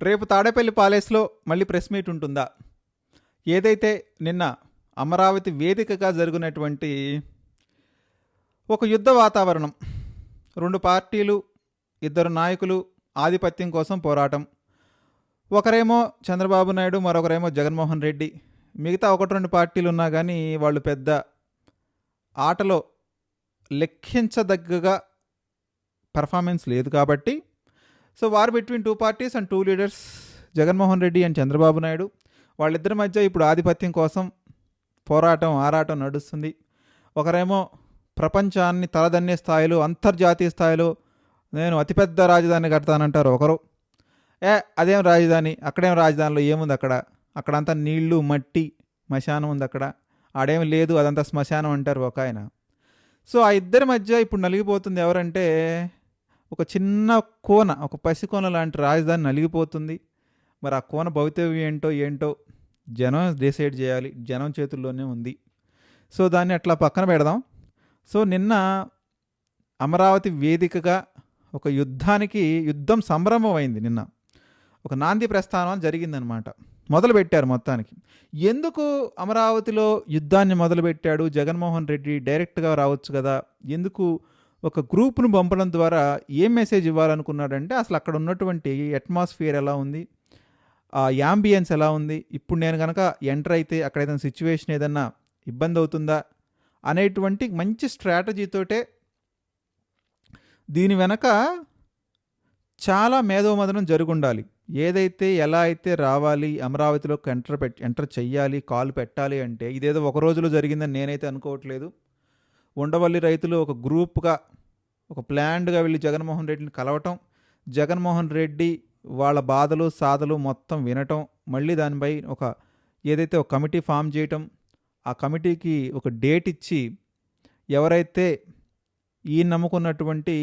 రేపు తాడేపల్లి ప్యాలెస్లో మళ్ళీ ప్రెస్ మీట్ ఉంటుందా? ఏదైతే నిన్న అమరావతి వేదికగా జరిగినటువంటి ఒక యుద్ధ వాతావరణం, రెండు పార్టీలు, ఇద్దరు నాయకులు ఆధిపత్యం కోసం పోరాటం, ఒకరేమో చంద్రబాబు నాయుడు, మరొకరేమో జగన్మోహన్ రెడ్డి. మిగతా ఒకటి రెండు పార్టీలు ఉన్నా కానీ వాళ్ళు పెద్ద ఆటలో లెక్కించదగ్గగా పర్ఫార్మెన్స్ లేదు కాబట్టి, so war between two parties and two leaders, Jaganmohan Reddy and Chandrababu Naidu. వాళ్ళిద్దరి మధ్య ఇప్పుడు ఆధిపత్యం కోసం పోరాటం ఆరాటం నడుస్తుంది. ఒకరేమో ప్రపంచాన్ని తలదన్నే స్థాయిలో, అంతర్జాతీయ స్థాయిలో నేను అతిపెద్ద రాజధాని కడతానంటారు ఒకరు. అదేం రాజధాని, అక్కడేం రాజధానిలో ఏముంది, అక్కడంతా నీళ్లు మట్టి శ్మశానం ఉంది, ఆడేం లేదు అదంతా శ్మశానం అంటారు ఒక ఆయన. సో ఆ ఇద్దరి మధ్య ఇప్పుడు నలిగిపోతుంది ఎవరంటే, ఒక చిన్న కోన, ఒక పసికోన లాంటి రాజధాని నలిగిపోతుంది. మరి ఆ కోన భవితవ్యం ఏంటో జనం డిసైడ్ చేయాలి, జనం చేతుల్లోనే ఉంది. సో దాన్ని అట్లా పక్కన పెడదాం. సో నిన్న అమరావతి వేదికగా ఒక యుద్ధం సంభ్రమం అయింది. నిన్న ఒక నాంది ప్రస్థానం జరిగిందనమాట, మొదలుపెట్టారు మొత్తానికి. ఎందుకు అమరావతిలో యుద్ధాన్ని మొదలుపెట్టాడు జగన్మోహన్ రెడ్డి? డైరెక్ట్గా రావచ్చు కదా, ఎందుకు ఒక గ్రూప్ను పంపడం ద్వారా ఏం మెసేజ్ ఇవ్వాలనుకున్నాడంటే, అసలు అక్కడ ఉన్నటువంటి అట్మాస్ఫియర్ ఎలా ఉంది, ఆ యాంబియన్స్ ఎలా ఉంది, ఇప్పుడు నేను కనుక ఎంటర్ అయితే అక్కడ ఏదైనా సిచ్యువేషన్ ఏదన్నా ఇబ్బంది అవుతుందా అనేటువంటి మంచి స్ట్రాటజీతోటే. దీని వెనక చాలా మేధోమదనం జరుగుండాలి. ఏదైతే ఎలా అయితే రావాలి, అమరావతిలోకి ఎంటర్ చెయ్యాలి, కాలు పెట్టాలి అంటే ఇదేదో ఒక రోజులో జరిగిందని నేనైతే అనుకోవట్లేదు. ఉండవల్లి రైతులు ఒక గ్రూప్గా, ఒక ప్లాన్డ్గా వెళ్ళి జగన్మోహన్ రెడ్డిని కలవటం, జగన్మోహన్ రెడ్డి వాళ్ళ బాధలు సాధలు మొత్తం వినటం, మళ్ళీ దానిపై ఏదైతే ఒక కమిటీ ఫామ్ చేయటం, ఆ కమిటీకి ఒక డేట్ ఇచ్చి ఎవరైతే ఈ నమ్ముకున్నటువంటి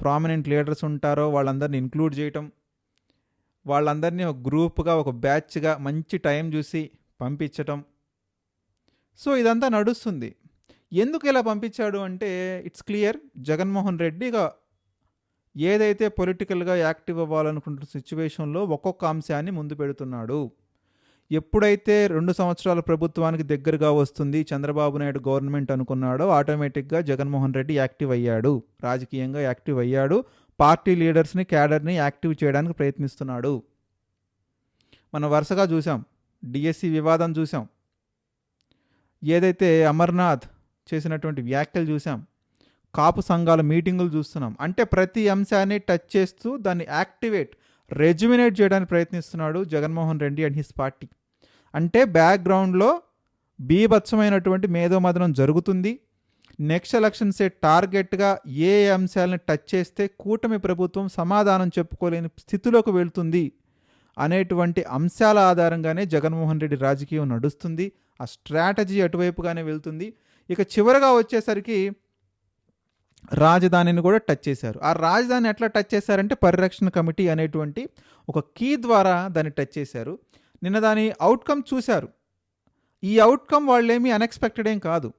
ప్రామినెంట్ లీడర్స్ ఉంటారో వాళ్ళందరినీ ఇంక్లూడ్ చేయటం, వాళ్ళందరినీ ఒక గ్రూప్గా, ఒక బ్యాచ్గా మంచి టైం చూసి పంపించటం. సో ఇదంతా నడుస్తుంది. ఎందుకు ఇలా పంపించాడు అంటే, ఇట్స్ క్లియర్, జగన్మోహన్ రెడ్డి ఏదైతే పొలిటికల్గా యాక్టివ్ అవ్వాలనుకుంటున్న సిచ్యువేషన్లో ఒక్కొక్క అంశాన్ని ముందు పెడుతున్నాడు. ఎప్పుడైతే 2 సంవత్సరాల ప్రభుత్వానికి దగ్గరగా వస్తుంది చంద్రబాబు నాయుడు గవర్నమెంట్ అనుకున్నాడో, ఆటోమేటిక్గా జగన్మోహన్ రెడ్డి యాక్టివ్ అయ్యాడు, రాజకీయంగా యాక్టివ్ అయ్యాడు, పార్టీ లీడర్స్ని, క్యాడర్ని యాక్టివ్ చేయడానికి ప్రయత్నిస్తున్నాడు. మనం వరుసగా చూసాం, డిఎస్సి వివాదం చూసాం, ఏదైతే అమర్నాథ్ చేసినటువంటి వ్యాఖ్యలు చూసాం, కాపు సంఘాల మీటింగులు చూస్తున్నాం. అంటే ప్రతి అంశాన్ని టచ్ చేస్తూ దాన్ని రెజ్యుమినేట్ చేయడానికి ప్రయత్నిస్తున్నాడు Jaganmohan Reddy and his party. అంటే బ్యాక్గ్రౌండ్లో బీభత్సమైనటువంటి మేధోమదనం జరుగుతుంది. నెక్స్ట్ ఎలక్షన్సే టార్గెట్గా ఏ అంశాలను టచ్ చేస్తే కూటమి ప్రభుత్వం సమాధానం చెప్పుకోలేని స్థితిలోకి వెళ్తుంది అనేటువంటి అంశాల ఆధారంగానే జగన్మోహన్ రెడ్డి రాజకీయం నడుస్తుంది. ఆ స్ట్రాటజీ అటువైపుగానే వెళ్తుంది. ఇక చివరగా వచ్చేసరికి రాజధానిని కూడా టచ్ చేశారు. ఆ రాజధాని ఎట్లా టచ్ చేశారంటే, పరిరక్షణ కమిటీ అనేటువంటి ఒక కీ ద్వారా దాన్ని టచ్ చేశారు. నిన్న దాని అవుట్కమ్ చూశారు. ఈ అవుట్కమ్ వాళ్ళేమీ అన్ఎక్స్పెక్టెడ్ ఏం కాదు.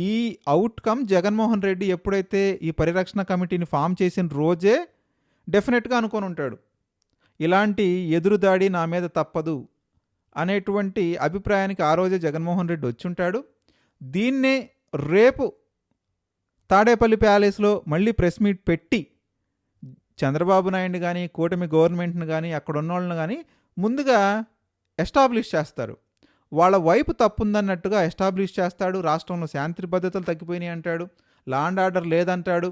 ఈ అవుట్కమ్ జగన్మోహన్ రెడ్డి ఎప్పుడైతే ఈ పరిరక్షణ కమిటీని ఫామ్ చేసిన రోజే డెఫినెట్గా అనుకొని ఉంటాడు. ఇలాంటి ఎదురుదాడి నా మీద తప్పదు అనేటువంటి అభిప్రాయానికి ఆ రోజే జగన్మోహన్ రెడ్డి వచ్చుంటాడు. దీన్నే రేపు తాడేపల్లి ప్యాలెస్లో మళ్ళీ ప్రెస్ మీట్ పెట్టి చంద్రబాబు నాయుడు కానీ, కూటమి గవర్నమెంట్ని కానీ, అక్కడ ఉన్న వాళ్ళని కానీ ముందుగా ఎస్టాబ్లిష్ చేస్తారు. వాళ్ళ వైపు తప్పుందన్నట్టుగా ఎస్టాబ్లిష్ చేస్తాడు. రాష్ట్రంలో శాంతి భద్రతలు తగ్గిపోయినాయి అంటాడు, లా అండ్ ఆర్డర్ లేదంటాడు,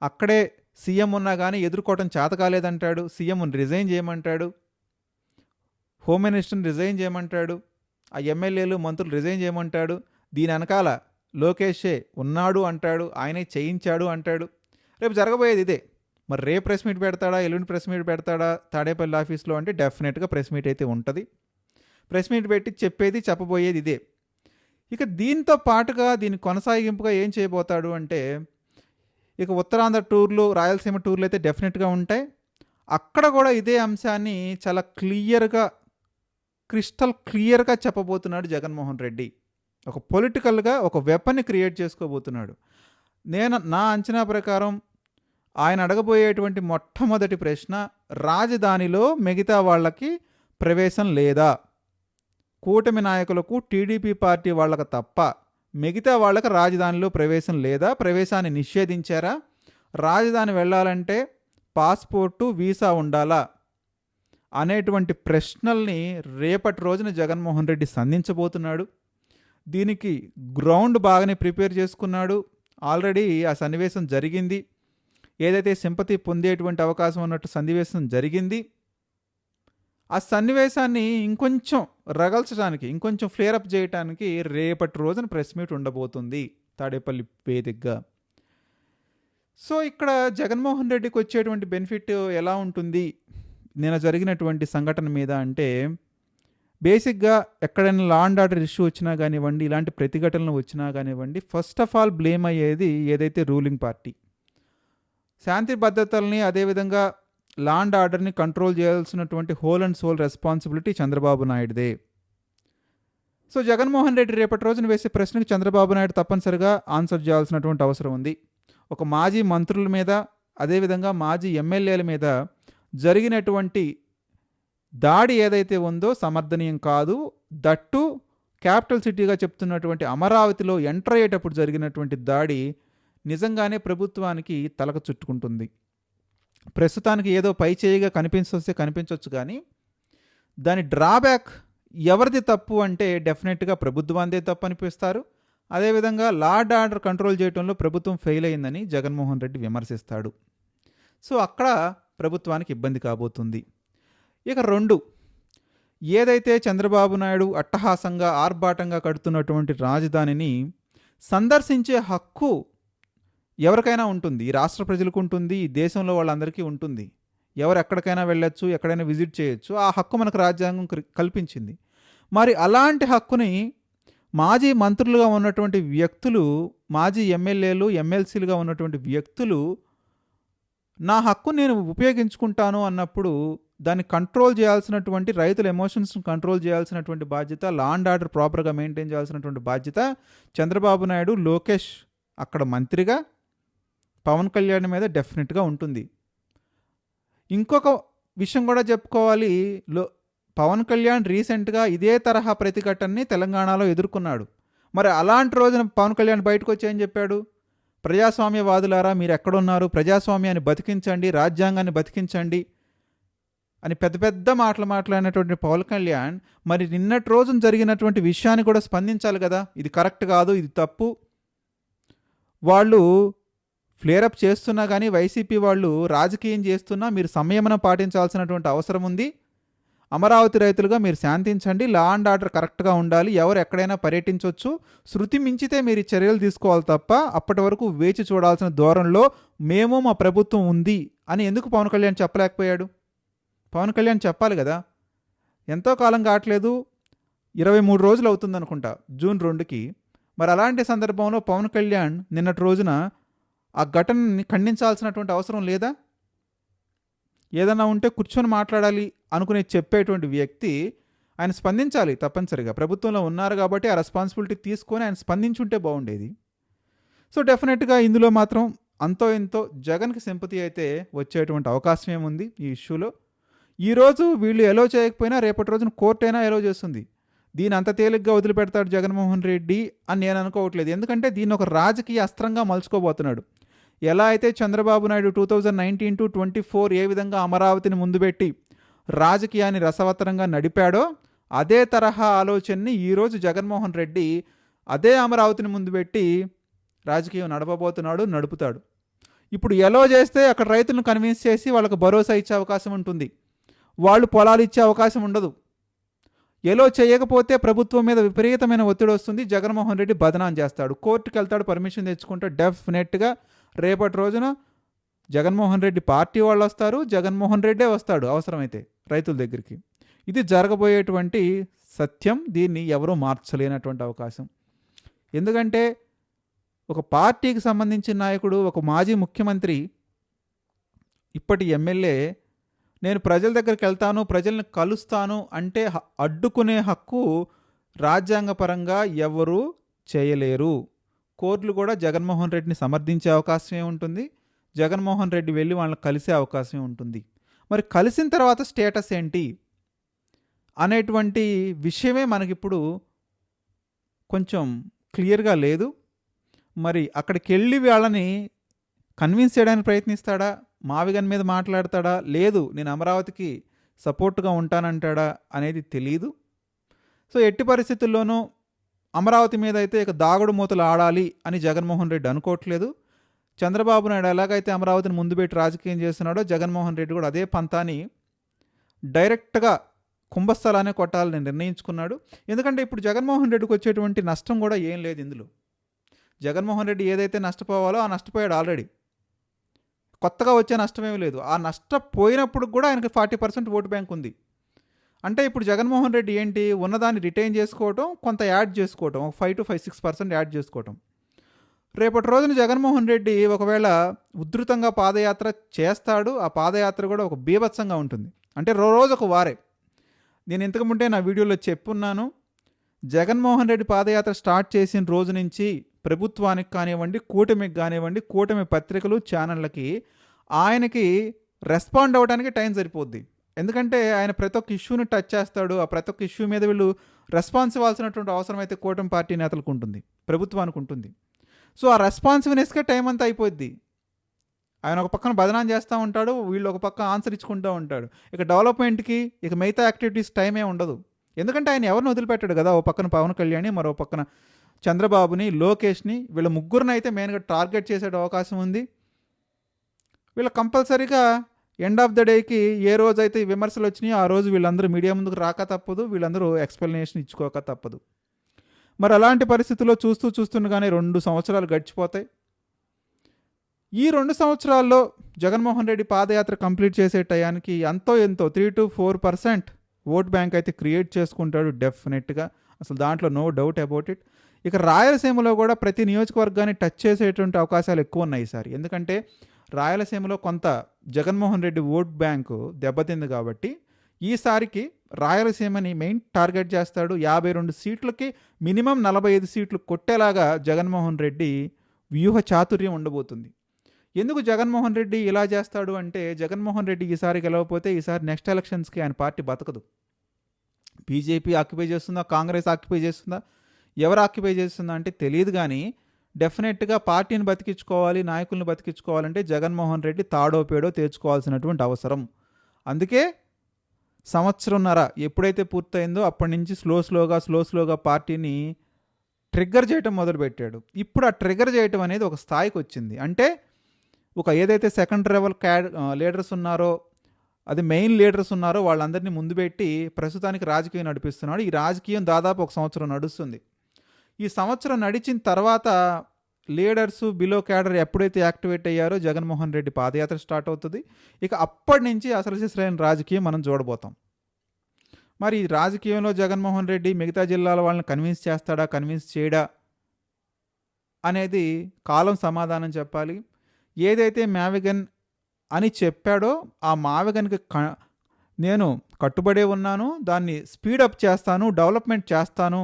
అక్కడే సీఎం ఉన్నా కానీ ఎదుర్కోవటం చేత కాలేదంటాడు, సీఎంని రిజైన్ చేయమంటాడు, హోమ్ మినిస్టర్ని రిజైన్ చేయమంటాడు, ఆ ఎమ్మెల్యేలు మంత్రులు రిజైన్ చేయమంటాడు. దీని వెనకాల లోకేషే ఉన్నాడు అంటాడు, ఆయనే చేయించాడు అంటాడు. రేపు జరగబోయేది ఇదే. మరి రేపు ప్రెస్ మీట్ పెడతాడా, ఎల్లుండి ప్రెస్ మీట్ పెడతాడా తాడేపల్లి ఆఫీస్లో అంటే డెఫినెట్గా ప్రెస్ మీట్ అయితే ఉంటుంది. ప్రెస్ మీట్ పెట్టి చెప్పబోయేది ఇదే. ఇక దీంతో పాటుగా దీని కొనసాగింపుగా ఏం చేయబోతాడు అంటే, ఇక ఉత్తరాంధ్ర టూర్లు, రాయలసీమ టూర్లు అయితే డెఫినెట్గా ఉంటాయి. అక్కడ కూడా ఇదే అంశాన్ని చాలా క్రిస్టల్ క్లియర్గా చెప్పబోతున్నాడు జగన్మోహన్ రెడ్డి. ఒక పొలిటికల్గా ఒక వెపన్ని క్రియేట్ చేసుకోబోతున్నాడు. నా అంచనా ప్రకారం ఆయన అడగబోయేటువంటి మొట్టమొదటి ప్రశ్న, రాజధానిలో మిగతా వాళ్ళకి ప్రవేశం లేదా? కూటమి నాయకులకు, టీడీపీ పార్టీ వాళ్ళకు తప్ప మిగతా వాళ్ళకి రాజధానిలో ప్రవేశం లేదా? ప్రవేశాన్ని నిషేధించారా? రాజధాని వెళ్ళాలంటే పాస్పోర్టు, వీసా ఉండాలా? అనేటువంటి ప్రశ్నల్ని రేపటి రోజున జగన్మోహన్ రెడ్డి సంధించబోతున్నాడు. దీనికి గ్రౌండ్ బాగానే ప్రిపేర్ చేసుకున్నాడు. ఆల్రెడీ ఆ సన్నివేశం జరిగింది. ఏదైతే సింపతి పొందేటువంటి అవకాశం ఉన్నట్టు సన్నివేశం జరిగింది. ఆ సన్నివేశాన్ని ఇంకొంచెం రగల్చడానికి, ఇంకొంచెం ఫ్లేరప్ చేయడానికి రేపటి రోజున ప్రెస్ మీట్ ఉండబోతుంది తాడేపల్లి వేదికగా. సో ఇక్కడ జగన్మోహన్ రెడ్డికి వచ్చేటువంటి బెనిఫిట్ ఎలా ఉంటుంది నిన్న జరిగినటువంటి సంఘటన మీద అంటే, బేసిక్గా ఎక్కడైనా లా అండ్ ఆర్డర్ ఇష్యూ వచ్చినా కానివ్వండి, ఇలాంటి ప్రతిఘటనలు వచ్చినా కానివ్వండి, ఫస్ట్ ఆఫ్ ఆల్ బ్లేమ్ అయ్యేది ఏదైతే రూలింగ్ పార్టీ. శాంతి భద్రతల్ని, అదేవిధంగా లా అండ్ ఆర్డర్ని కంట్రోల్ చేయాల్సినటువంటి whole and soul responsibility Chandrababu నాయుడుదే. సో జగన్మోహన్ రెడ్డి రేపటి రోజున వేసే ప్రశ్నకి చంద్రబాబు నాయుడు తప్పనిసరిగా ఆన్సర్ చేయాల్సినటువంటి అవసరం ఉంది. ఒక మాజీ మంత్రుల మీద, అదేవిధంగా మాజీ ఎమ్మెల్యేల మీద జరిగినటువంటి దాడి ఏదైతే ఉందో సమర్థనీయం కాదు. దట్టు క్యాపిటల్ సిటీగా చెప్తున్నటువంటి అమరావతిలో ఎంటర్ అయ్యేటప్పుడు జరిగినటువంటి దాడి నిజంగానే ప్రభుత్వానికి తలకు చుట్టుకుంటుంది. ప్రస్తుతానికి ఏదో పై చేయిగా కనిపించవచ్చు, కానీ దాని డ్రాబ్యాక్ ఎవరిది తప్పు అంటే డెఫినెట్గా ప్రభుత్వాందే తప్పు అనిపిస్తారు. అదేవిధంగా లా అండ్ ఆర్డర్ కంట్రోల్ చేయడంలో ప్రభుత్వం ఫెయిల్ అయిందని జగన్మోహన్ రెడ్డి విమర్శిస్తాడు. సో అక్కడ ప్రభుత్వానికి ఇబ్బంది కాబోతుంది. ఇక 2, ఏదైతే చంద్రబాబు నాయుడు అట్టహాసంగా, ఆర్భాటంగా కడుతున్నటువంటి రాజధానిని సందర్శించే హక్కు ఎవరికైనా ఉంటుంది. ఈ రాష్ట్ర ప్రజలకు ఉంటుంది, ఈ దేశంలో వాళ్ళందరికీ ఉంటుంది. ఎవరు ఎక్కడికైనా వెళ్ళొచ్చు, ఎక్కడైనా విజిట్ చేయొచ్చు. ఆ హక్కు మనకు రాజ్యాంగం కల్పించింది. మరి అలాంటి హక్కుని మాజీ మంత్రులుగా ఉన్నటువంటి వ్యక్తులు, మాజీ ఎమ్మెల్యేలు, ఎమ్మెల్సీలుగా ఉన్నటువంటి వ్యక్తులు నా హక్కు నేను ఉపయోగించుకుంటాను అన్నప్పుడు దాన్ని కంట్రోల్ చేయాల్సినటువంటి, రైతుల ఎమోషన్స్ని కంట్రోల్ చేయాల్సినటువంటి బాధ్యత, లా అండ్ ఆర్డర్ ప్రాపర్గా మెయింటైన్ చేయాల్సినటువంటి బాధ్యత చంద్రబాబు నాయుడు, లోకేష్ అక్కడ మంత్రిగా, పవన్ కళ్యాణ్ మీద డెఫినెట్గా ఉంటుంది. ఇంకొక విషయం కూడా చెప్పుకోవాలి. పవన్ కళ్యాణ్ రీసెంట్గా ఇదే తరహా ప్రతిఘటనని తెలంగాణలో ఎదుర్కొన్నాడు. మరి అలాంటి రోజున పవన్ కళ్యాణ్ బయటకు వచ్చి ఏం చెప్పాడు? ప్రజాస్వామ్యవాదులారా మీరు ఎక్కడున్నారు, ప్రజాస్వామ్యాన్ని బతికించండి, రాజ్యాంగాన్ని బతికించండి అని పెద్ద పెద్ద మాటలు మాట్లాడినటువంటి పవన్ కళ్యాణ్ మరి నిన్నటి రోజున జరిగినటువంటి విషయాన్ని కూడా స్పందించాలి కదా. ఇది కరెక్ట్ కాదు, ఇది తప్పు. వాళ్ళు ఫ్లేరప్ చేస్తున్నా కానీ, వైసీపీ వాళ్ళు రాజకీయం చేస్తున్నా మీరు సంయమనం పాటించాల్సినటువంటి అవసరం ఉంది. అమరావతి రైతులుగా మీరు శాంతించండి, లా అండ్ ఆర్డర్ కరెక్ట్గా ఉండాలి, ఎవరు ఎక్కడైనా పర్యటించవచ్చు, శృతి మించితే మీరు చర్యలు తీసుకోవాలి తప్ప అప్పటి వరకు వేచి చూడాల్సిన ధోరణిలో మేము, మా ప్రభుత్వం ఉంది అని ఎందుకు పవన్ కళ్యాణ్ చెప్పలేకపోయాడు? పవన్ కళ్యాణ్ చెప్పాలి కదా. ఎంతో కాలం కావట్లేదు, 23 రోజులు అవుతుంది అనుకుంటా, జూన్ 2కి. మరి అలాంటి సందర్భంలో పవన్ కళ్యాణ్ నిన్నటి రోజున ఆ ఘటనని ఖండించాల్సినటువంటి అవసరం లేదా? ఏదన్నా ఉంటే కూర్చొని మాట్లాడాలి అనుకునే చెప్పేటువంటి వ్యక్తి ఆయన స్పందించాలి తప్పనిసరిగా. ప్రభుత్వంలో ఉన్నారు కాబట్టి ఆ రెస్పాన్సిబిలిటీ తీసుకొని ఆయన స్పందించుంటే బాగుండేది. సో డెఫినెట్గా ఇందులో మాత్రం అంతో ఎంతో జగన్కి సింపతి అయితే వచ్చేటువంటి అవకాశం ఏముంది ఈ ఇష్యూలో. ఈరోజు వీళ్ళు ఎలో చేయకపోయినా రేపటి రోజున కోర్టు అయినా ఎలో చేస్తుంది. దీని అంత తేలిగ్గా వదిలిపెడతాడు జగన్మోహన్ రెడ్డి అని నేను అనుకోవట్లేదు. ఎందుకంటే దీన్ని ఒక రాజకీయ అస్త్రంగా మలుచుకోబోతున్నాడు. ఎలా అయితే చంద్రబాబు నాయుడు 2019 to 24 ఏ విధంగా అమరావతిని ముందు పెట్టి రాజకీయాన్ని రసవత్తరంగా నడిపాడో అదే తరహా ఆలోచనని ఈరోజు జగన్మోహన్ రెడ్డి అదే అమరావతిని ముందు పెట్టి రాజకీయం నడుపుతాడు. ఇప్పుడు ఎలో చేస్తే అక్కడ రైతులను కన్విన్స్ చేసి వాళ్ళకు భరోసా ఇచ్చే అవకాశం ఉంటుంది, వాళ్ళు పొలాలు ఇచ్చే అవకాశం ఉండదు. ఎలో చేయకపోతే ప్రభుత్వం మీద విపరీతమైన ఒత్తిడి వస్తుంది, జగన్మోహన్ రెడ్డి బదనాం చేస్తాడు, కోర్టుకు వెళ్తాడు, పర్మిషన్ తెచ్చుకుంటాడు. డెఫినెట్గా రేపటి రోజున జగన్మోహన్ రెడ్డి పార్టీ వాళ్ళు వస్తారు, జగన్మోహన్ రెడ్డే వస్తాడు అవసరమైతే రైతుల దగ్గరికి. ఇది జరగబోయేటువంటి సత్యం. దీన్ని ఎవరూ మార్చలేనటువంటి అవకాశం. ఎందుకంటే ఒక పార్టీకి సంబంధించిన నాయకుడు, ఒక మాజీ ముఖ్యమంత్రి, ఇప్పటి ఎమ్మెల్యే నేను ప్రజల దగ్గరికి వెళ్తాను, ప్రజల్ని కలుస్తాను అంటే అడ్డుకునే హక్కు రాజ్యాంగపరంగా ఎవరూ చేయలేరు. కోర్టులు కూడా జగన్మోహన్ రెడ్డిని సమర్థించే అవకాశమే ఉంటుంది, జగన్మోహన్ రెడ్డి వెళ్ళి వాళ్ళని కలిసే అవకాశం ఉంటుంది. మరి కలిసిన తర్వాత స్టేటస్ ఏంటి అనేటువంటి విషయమే మనకిప్పుడు కొంచెం క్లియర్గా లేదు. మరి అక్కడికి వెళ్ళి వాళ్ళని కన్విన్స్ చేయడానికి ప్రయత్నిస్తాడా, మావిగన్ మీద మాట్లాడతాడా, లేదు నేను అమరావతికి సపోర్ట్గా ఉంటానంటాడా అనేది తెలియదు. సో ఎట్టి పరిస్థితుల్లోనూ అమరావతి మీద అయితే ఇక దాగుడు మూతలు ఆడాలి అని జగన్మోహన్ రెడ్డి అనుకోవట్లేదు. చంద్రబాబు నాయుడు ఎలాగైతే అమరావతిని ముందు పెట్టి రాజకీయం చేస్తున్నాడో జగన్మోహన్ రెడ్డి కూడా అదే పంతాని డైరెక్ట్గా కుంభస్థలానే కొట్టాలని నిర్ణయించుకున్నాడు. ఎందుకంటే ఇప్పుడు జగన్మోహన్ రెడ్డికి వచ్చేటువంటి నష్టం కూడా ఏం లేదు ఇందులో. జగన్మోహన్ రెడ్డి ఏదైతే నష్టపోవాలో ఆ నష్టపోయాడు ఆల్రెడీ. కొత్తగా వచ్చే నష్టమేమీ లేదు. ఆ నష్టపోయినప్పుడు కూడా ఆయనకి 40% ఓటు బ్యాంక్ ఉంది. అంటే ఇప్పుడు జగన్మోహన్ రెడ్డి ఏంటి, ఉన్నదాన్ని రిటైన్ చేసుకోవటం, కొంత యాడ్ చేసుకోవటం, 5 to 6% యాడ్ చేసుకోవటం. రేపటి రోజున జగన్మోహన్ రెడ్డి ఒకవేళ ఉధృతంగా పాదయాత్ర చేస్తాడు. ఆ పాదయాత్ర కూడా ఒక బీభత్సంగా ఉంటుంది. అంటే రోజు ఒక వారే. నేను ఇంతకుముందే నా వీడియోలో చెప్పున్నాను, జగన్మోహన్ రెడ్డి పాదయాత్ర స్టార్ట్ చేసిన రోజు నుంచి ప్రభుత్వానికి కానివ్వండి, కూటమికి కానివ్వండి, కూటమి పత్రికలు ఛానళ్ళకి ఆయనకి రెస్పాండ్ అవ్వడానికి టైం సరిపోద్ది. ఎందుకంటే ఆయన ప్రతి ఒక్క ఇష్యూని టచ్ చేస్తాడు. ఆ ప్రతి ఒక్క ఇష్యూ మీద వీళ్ళు రెస్పాన్స్ ఇవ్వాల్సినటువంటి అవసరం అయితే కూటమి పార్టీ నేతలకు ఉంటుంది, ప్రభుత్వానికి ఉంటుంది. సో ఆ రెస్పాన్సివ్నెస్కే టైం అంతా అయిపోద్ది. ఆయన ఒక పక్కన బదనాం చేస్తూ ఉంటాడు, వీళ్ళు ఒక పక్క ఆన్సర్ ఇచ్చుకుంటూ ఉంటాడు. ఇక డెవలప్మెంట్కి ఇక మిగతా యాక్టివిటీస్ టైమే ఉండదు. ఎందుకంటే ఆయన ఎవరిని వదిలిపెట్టాడు కదా. ఓ పక్కన పవన్ కళ్యాణ్, మరో పక్కన చంద్రబాబుని, లోకేష్ని, వీళ్ళ ముగ్గురిని అయితే మెయిన్గా టార్గెట్ చేసే అవకాశం ఉంది. వీళ్ళు కంపల్సరీగా ఎండ్ ఆఫ్ ద డేకి ఏ రోజైతే విమర్శలు వచ్చినాయో ఆ రోజు వీళ్ళందరూ మీడియా ముందుకు రాక తప్పదు, వీళ్ళందరూ ఎక్స్ప్లెనేషన్ ఇచ్చుకోక తప్పదు. మరి అలాంటి పరిస్థితుల్లో చూస్తుండగానే 2 సంవత్సరాలు గడిచిపోతాయి. ఈ 2 సంవత్సరాల్లో జగన్మోహన్ రెడ్డి పాదయాత్ర కంప్లీట్ చేసే టయానికి ఎంతో 3 to 4% ఓట్ బ్యాంక్ అయితే క్రియేట్ చేసుకుంటాడు డెఫినెట్గా. అసలు దాంట్లో నో డౌట్ అబౌట్ ఇట్. ఇక రాయలసీమలో కూడా ప్రతి నియోజకవర్గాన్ని టచ్ చేసేటువంటి అవకాశాలు ఎక్కువ ఉన్నాయి ఈసారి. ఎందుకంటే రాయలసీమలో కొంత జగన్మోహన్ రెడ్డి ఓట్ బ్యాంకు దెబ్బతింది కాబట్టి ఈసారికి రాయలసీమని మెయిన్ టార్గెట్ చేస్తాడు. 52 సీట్లకి మినిమం 45 సీట్లు కొట్టేలాగా జగన్మోహన్ రెడ్డి వ్యూహ చాతుర్యం ఉండబోతుంది. ఎందుకు జగన్మోహన్ రెడ్డి ఇలా చేస్తాడు అంటే, జగన్మోహన్ రెడ్డి ఈసారి గెలవకపోతే ఈసారి నెక్స్ట్ ఎలక్షన్స్కి ఆయన పార్టీ బతకదు. బీజేపీ ఆక్యుపై చేస్తుందా, కాంగ్రెస్ ఆక్యుపై చేస్తుందా, ఎవరు ఆక్యుపై చేస్తుందా అంటే తెలియదు. కానీ డెఫినెట్గా పార్టీని బతికించుకోవాలి, నాయకుల్ని బతికించుకోవాలంటే జగన్మోహన్ రెడ్డి తాడో పేడో తెచ్చుకోవాల్సినటువంటి అవసరం. అందుకే సంవత్సరంన్నర ఎప్పుడైతే పూర్తయిందో అప్పటి నుంచి స్లోగా పార్టీని ట్రిగ్గర్ చేయటం మొదలుపెట్టాడు. ఇప్పుడు ఆ ట్రిగ్గర్ చేయటం అనేది ఒక స్థాయికి వచ్చింది. అంటే ఒక ఏదైతే సెకండ్ లెవెల్ లీడర్స్ ఉన్నారో, అది మెయిన్ లీడర్స్ ఉన్నారో వాళ్ళందరినీ ముందు పెట్టి ప్రస్తుతానికి రాజకీయం నడిపిస్తున్నాడు. ఈ రాజకీయం దాదాపు 1 సంవత్సరం నడుస్తుంది. ఈ సంవత్సరం నడిచిన తర్వాత లీడర్సు, బిలో క్యాడర్ ఎప్పుడైతే యాక్టివేట్ అయ్యారో జగన్మోహన్ రెడ్డి పాదయాత్ర స్టార్ట్ అవుతుంది. ఇక అప్పటి నుంచి అసలు సిసలైన రాజకీయం మనం చూడబోతాం. మరి ఈ రాజకీయంలో జగన్మోహన్ రెడ్డి మిగతా జిల్లాల వాళ్ళని కన్విన్స్ చేస్తాడా, కన్విన్స్ చేయడా అనేది కాలం సమాధానం చెప్పాలి. ఏదైతే మావిగన్ అని చెప్పాడో ఆ మావిగన్కి నేను కట్టుబడే ఉన్నాను, దాన్ని స్పీడప్ చేస్తాను, డెవలప్మెంట్ చేస్తాను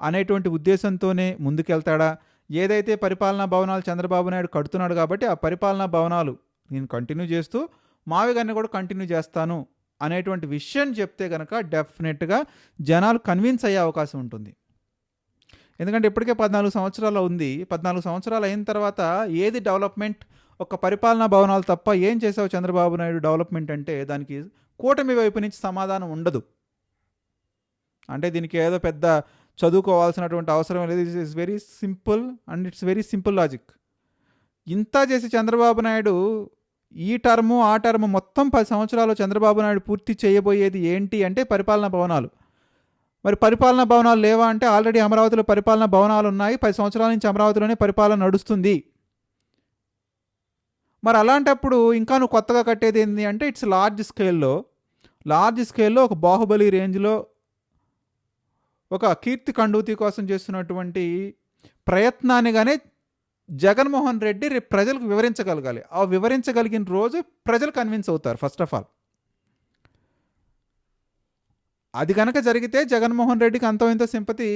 అనేటువంటి ఉద్దేశంతోనే ముందుకెళ్తాడా, ఏదైతే పరిపాలనా భవనాలు చంద్రబాబు నాయుడు కడుతున్నాడు కాబట్టి ఆ పరిపాలనా భవనాలు నేను కంటిన్యూ చేస్తూ మావిగన్ని కూడా కంటిన్యూ చేస్తాను అనేటువంటి విషయం చెప్తే కనుక డెఫినెట్గా జనాలు కన్విన్స్ అయ్యే అవకాశం ఉంటుంది. ఎందుకంటే ఇప్పటికే 14 సంవత్సరాలు ఉంది. 14 సంవత్సరాలు అయిన తర్వాత ఏది డెవలప్మెంట్, ఒక పరిపాలనా భవనాలు తప్ప ఏం చేసావు చంద్రబాబు నాయుడు డెవలప్మెంట్ అంటే దానికి కూటమి వైపు నుంచి సమాధానం ఉండదు. అంటే దీనికి ఏదో పెద్ద చదువుకోవాల్సినటువంటి అవసరం లేదు. It's very simple and it's very simple logic. ఇంత చేసి చంద్రబాబు నాయుడు ఈ టర్ము ఆ టర్ము మొత్తం 10 సంవత్సరాలు చంద్రబాబు నాయుడు పూర్తి చేయబోయేది ఏంటి అంటే పరిపాలనా భవనాలు. మరి పరిపాలనా భవనాలు లేవా అంటే ఆల్రెడీ అమరావతిలో పరిపాలనా భవనాలు ఉన్నాయి. 10 సంవత్సరాల నుంచి అమరావతిలోనే పరిపాలన నడుస్తుంది. మరి అలాంటప్పుడు ఇంకా నువ్వు కొత్తగా కట్టేది ఏంటి అంటే ఇట్స్ లార్జ్ స్కేల్లో ఒక బాహుబలి రేంజ్లో ఒక కీర్తి కండూతి కోసం చేస్తున్నటువంటి ప్రయత్నాన్నిగానే జగన్మోహన్ రెడ్డి రేపు ప్రజలకు వివరించగలగాలి. ఆ వివరించగలిగిన రోజు ప్రజలు కన్విన్స్ అవుతారు. ఫస్ట్ ఆఫ్ ఆల్ అది కనుక జరిగితే జగన్మోహన్ రెడ్డికి అంతో ఇంత సింపతి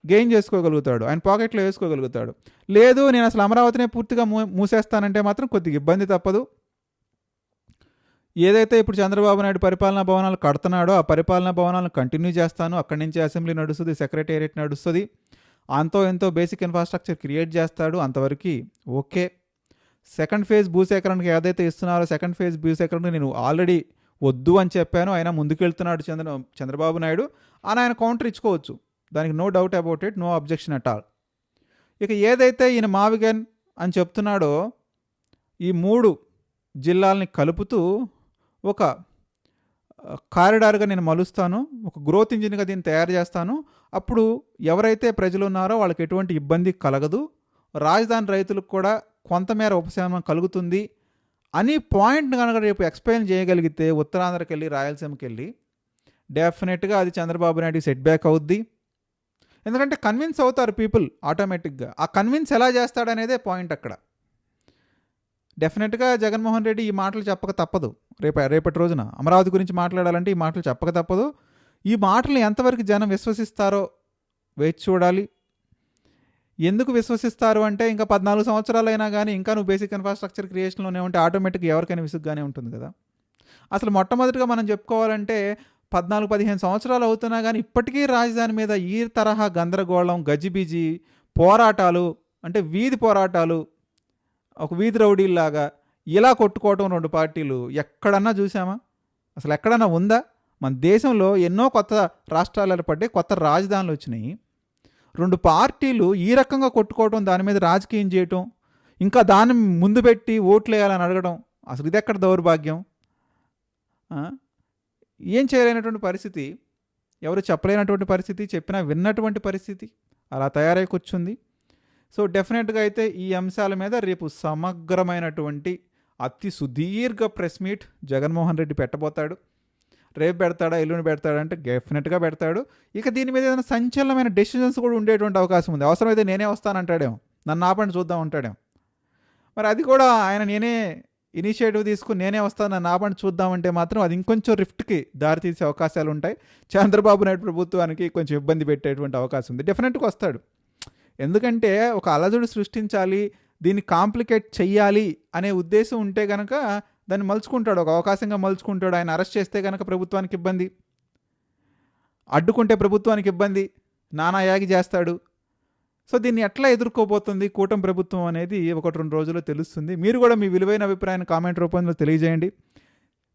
గెయిన్ చేసుకోగలుగుతాడు, ఆయన పాకెట్లో వేసుకోగలుగుతాడు. లేదు నేను అసలు అమరావతినే పూర్తిగా మూసేస్తానంటే మాత్రం కొద్దిగా ఇబ్బంది తప్పదు. ఏదైతే ఇప్పుడు చంద్రబాబు నాయుడు పరిపాలనా భవనాలు కడుతున్నాడో ఆ పరిపాలనా భవనాలను కంటిన్యూ చేస్తాను, అక్కడి నుంచి అసెంబ్లీ నడుస్తుంది, సెక్రటేరియట్ నడుస్తుంది, అంతో ఎంతో బేసిక్ ఇన్ఫ్రాస్ట్రక్చర్ క్రియేట్ చేస్తాడు, అంతవరకు ఓకే. సెకండ్ ఫేజ్ భూసేకరణకి ఏదైతే ఇస్తున్నారో సెకండ్ ఫేజ్ భూసేకరణకి నేను ఆల్రెడీ వద్దు అని చెప్పాను, ఆయన ముందుకెళ్తున్నాడు చంద్రబాబు నాయుడు అని ఆయన కౌంటర్ ఇచ్చుకోవచ్చు, దానికి no doubt about it, no objection at all. ఇక ఏదైతే ఈయన మావిగన్ అని చెప్తున్నాడో ఈ 3 జిల్లాలని కలుపుతూ ఒక కారిడార్గా నేను మలుస్తాను, ఒక గ్రోత్ ఇంజిన్గా దీన్ని తయారు చేస్తాను, అప్పుడు ఎవరైతే ప్రజలు ఉన్నారో వాళ్ళకి ఎటువంటి ఇబ్బంది కలగదు, రాజధాని రైతులకు కూడా కొంతమేర ఉపశమనం కలుగుతుంది అని పాయింట్ కనుక రేపు ఎక్స్ప్లెయిన్ చేయగలిగితే ఉత్తరాంధ్రకి వెళ్ళి రాయలసీమకి వెళ్ళి డెఫినెట్గా అది చంద్రబాబు నాయుడు సెట్ బ్యాక్ అవుద్ది. ఎందుకంటే కన్విన్స్ అవుతారు పీపుల్ ఆటోమేటిక్గా. ఆ కన్విన్స్ ఎలా చేస్తాడనేదే పాయింట్ అక్కడ. డెఫినెట్గా జగన్మోహన్ రెడ్డి ఈ మాటలు చెప్పక తప్పదు. రేపటి రోజున అమరావతి గురించి మాట్లాడాలంటే ఈ మాటలు చెప్పక తప్పదు. ఈ మాటలు ఎంతవరకు జనం విశ్వసిస్తారో వేచి చూడాలి. ఎందుకు విశ్వసిస్తారు అంటే ఇంకా 14 సంవత్సరాలు అయినా కానీ ఇంకా నువ్వు బేసిక్ ఇన్ఫ్రాస్ట్రక్చర్ క్రియేషన్లోనే ఉంటే ఆటోమేటిక్గా ఎవరికైనా విసుగ్గానే ఉంటుంది కదా. అసలు మొట్టమొదటిగా మనం చెప్పుకోవాలంటే 14-15 సంవత్సరాలు అవుతున్నా కానీ ఇప్పటికీ రాజధాని మీద ఈ తరహా గందరగోళం, గజిబిజి, పోరాటాలు, అంటే వీధి పోరాటాలు, ఒక వీధి రౌడీల్లాగా ఇలా కొట్టుకోవటం 2 పార్టీలు ఎక్కడన్నా చూసామా? అసలు ఎక్కడన్నా ఉందా? మన దేశంలో ఎన్నో కొత్త రాష్ట్రాలు ఏర్పడ్డాయి, కొత్త రాజధానులు వచ్చినాయి. 2 పార్టీలు ఈ రకంగా కొట్టుకోవటం, దాని మీద రాజకీయం చేయటం, ఇంకా దాన్ని ముందు పెట్టి ఓట్లు వేయాలని అడగడం, అసలు ఇది ఎక్కడ దౌర్భాగ్యం? ఏం చేయలేనటువంటి పరిస్థితి, ఎవరు చెప్పలేనటువంటి పరిస్థితి, చెప్పినా విన్నటువంటి పరిస్థితి అలా తయారై కూర్చుంది. సో డెఫినెట్గా అయితే ఈ అంశాల మీద రేపు సమగ్రమైనటువంటి అతి సుదీర్ఘ ప్రెస్ మీట్ జగన్మోహన్ రెడ్డి పెట్టబోతాడు. రేపు పెడతాడా, ఎల్లుండి పెడతాడా అంటే డెఫినెట్గా పెడతాడు. ఇక దీని మీద ఏదైనా సంచలనమైన డెసిషన్స్ కూడా ఉండేటువంటి అవకాశం ఉంది. అవసరమైతే నేనే వస్తానంటాడేమో, నన్ను ఆపండి చూద్దాం అంటాడేమో. మరి అది కూడా ఆయన నేనే ఇనిషియేటివ్ తీసుకుని నేనే వస్తాను, నన్ను ఆపండి చూద్దామంటే మాత్రం అది ఇంకొంచెం రిఫ్ట్కి దారితీసే అవకాశాలు ఉంటాయి. చంద్రబాబు నాయుడు ప్రభుత్వానికి కొంచెం ఇబ్బంది పెట్టేటువంటి అవకాశం ఉంది. డెఫినెట్గా వస్తాడు. ఎందుకంటే ఒక అలజడి సృష్టించాలి, దీన్ని కాంప్లికేట్ చెయ్యాలి అనే ఉద్దేశం ఉంటే కనుక దాన్ని మలుచుకుంటాడు, ఒక అవకాశంగా మలుచుకుంటాడు. ఆయన అరెస్ట్ చేస్తే కనుక ప్రభుత్వానికి ఇబ్బంది, అడ్డుకుంటే ప్రభుత్వానికి ఇబ్బంది, నానా యాగి చేస్తాడు. సో దీన్ని ఎట్లా ఎదుర్కోబోతుంది కూటమి ప్రభుత్వం అనేది 1-2 రోజుల్లో తెలుస్తుంది. మీరు కూడా మీ విలువైన అభిప్రాయాన్ని కామెంట్ రూపంలో తెలియజేయండి.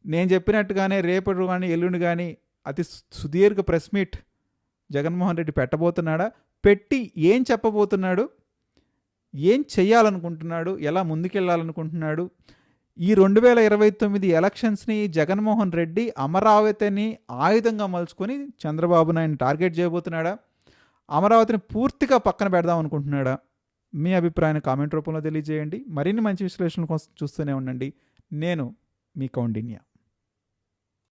నేను చెప్పినట్టుగానే రేపటి కానీ ఎల్లుండి కానీ అతి సుదీర్ఘ ప్రెస్ మీట్ జగన్మోహన్ రెడ్డి పెట్టబోతున్నాడా, పెట్టి ఏం చెప్పబోతున్నాడు, ఏం చెయ్యాలనుకుంటున్నాడు, ఎలా ముందుకెళ్ళాలనుకుంటున్నాడు, ఈ 2029 ఎలక్షన్స్ని జగన్మోహన్ రెడ్డి అమరావతిని ఆయుధంగా మలుచుకొని చంద్రబాబు నాయుడిని టార్గెట్ చేయబోతున్నాడా, అమరావతిని పూర్తిగా పక్కన పెడదాం అనుకుంటున్నాడా? మీ అభిప్రాయాన్ని కామెంట్ రూపంలో తెలియజేయండి. మరిన్ని మంచి విశ్లేషణల కోసం చూస్తూనే ఉండండి. నేను మీ కౌండిన్య.